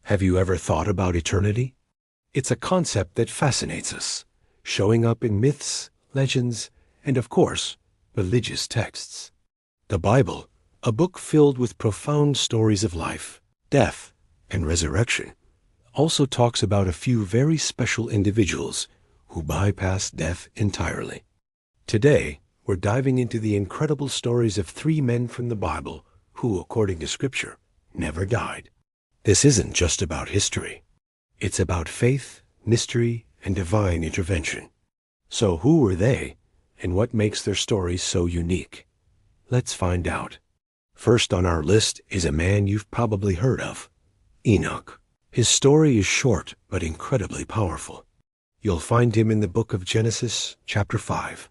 Have you ever thought about eternity? It's a concept that fascinates us, showing up in myths, legends, and of course, religious texts. The Bible, a book filled with profound stories of life, death, and resurrection, also talks about a few very special individuals who bypassed death entirely. Today, we're diving into the incredible stories of three men from the Bible who, according to Scripture, never died. This isn't just about history. It's about faith, mystery, and divine intervention. So who were they, and what makes their stories so unique? Let's find out. First on our list is a man you've probably heard of, Enoch. His story is short but incredibly powerful. You'll find him in the book of Genesis, chapter 5.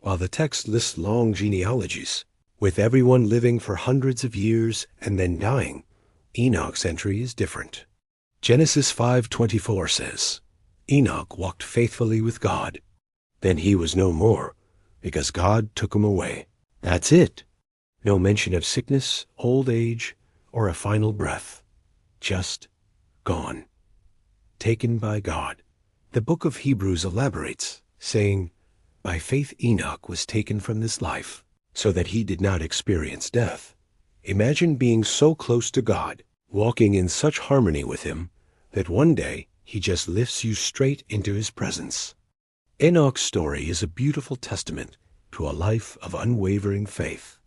While the text lists long genealogies, with everyone living for hundreds of years and then dying, Enoch's entry is different. Genesis 5:24 says, Enoch walked faithfully with God. Then he was no more, because God took him away. That's it. No mention of sickness, old age, or a final breath. Just gone. Taken by God. The book of Hebrews elaborates, saying, by faith Enoch was taken from this life, so that he did not experience death. Imagine being so close to God, walking in such harmony with him, that one day he just lifts you straight into his presence. Enoch's story is a beautiful testament to a life of unwavering faith.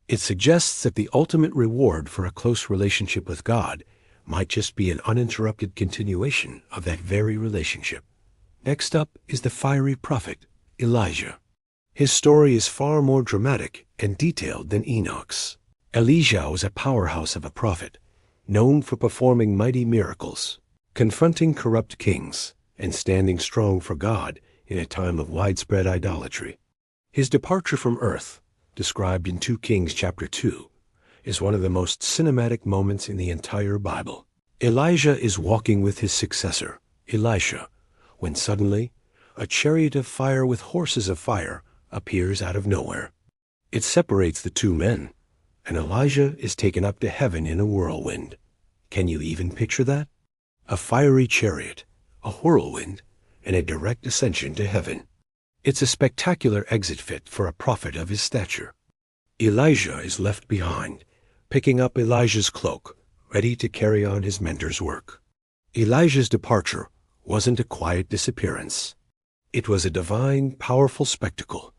It suggests that the ultimate reward for a close relationship with God might just be an uninterrupted continuation of that very relationship. Next up is the fiery prophet, Elijah. His story is far more dramatic and detailed than Enoch's. Elijah was a powerhouse of a prophet, known for performing mighty miracles, confronting corrupt kings, and standing strong for God in a time of widespread idolatry. His departure from earth, described in 2 Kings chapter 2, is one of the most cinematic moments in the entire Bible. Elijah is walking with his successor, Elisha, when suddenly a chariot of fire with horses of fire appears out of nowhere. It separates the two men, and Elijah is taken up to heaven in a whirlwind. Can you even picture that? A fiery chariot, a whirlwind, and a direct ascension to heaven. It's a spectacular exit fit for a prophet of his stature. Elijah is left behind, picking up Elijah's cloak, ready to carry on his mentor's work. Elijah's departure wasn't a quiet disappearance. It was a divine, powerful spectacle,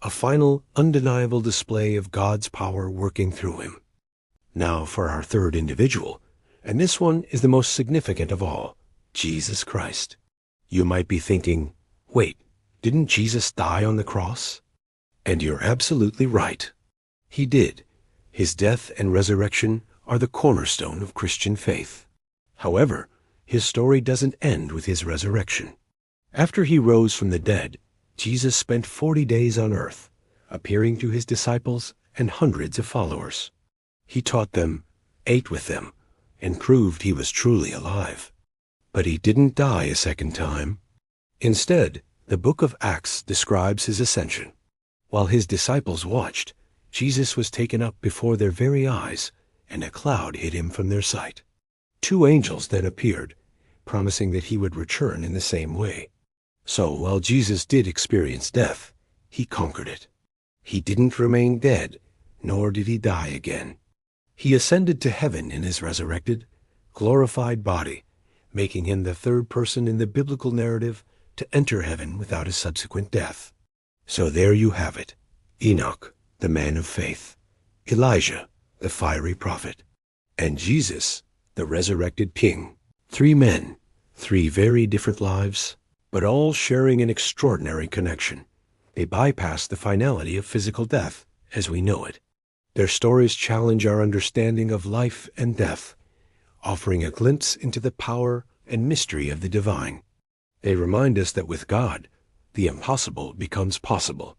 a final, undeniable display of God's power working through him. Now for our third individual, and this one is the most significant of all, Jesus Christ. You might be thinking, wait, didn't Jesus die on the cross? And you're absolutely right. He did. His death and resurrection are the cornerstone of Christian faith. However, his story doesn't end with his resurrection. After he rose from the dead, Jesus spent 40 days on earth, appearing to his disciples and hundreds of followers. He taught them, ate with them, and proved he was truly alive. But he didn't die a second time. Instead, the book of Acts describes his ascension. While his disciples watched, Jesus was taken up before their very eyes, and a cloud hid him from their sight. 2 angels then appeared, promising that he would return in the same way. So while Jesus did experience death, he conquered it. He didn't remain dead, nor did he die again. He ascended to heaven in his resurrected, glorified body, making him the third person in the biblical narrative to enter heaven without a subsequent death. So there you have it. Enoch, the man of faith, Elijah, the fiery prophet, and Jesus, the resurrected king. 3 men, 3 very different lives, but all sharing an extraordinary connection. They bypass the finality of physical death as we know it. Their stories challenge our understanding of life and death, offering a glimpse into the power and mystery of the divine. They remind us that with God, the impossible becomes possible.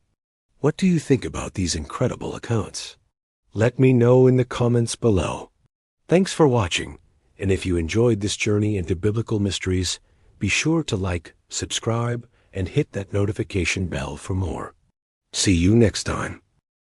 What do you think about these incredible accounts? Let me know in the comments below. Thanks for watching, and if you enjoyed this journey into biblical mysteries, be sure to like, subscribe, and hit that notification bell for more. See you next time.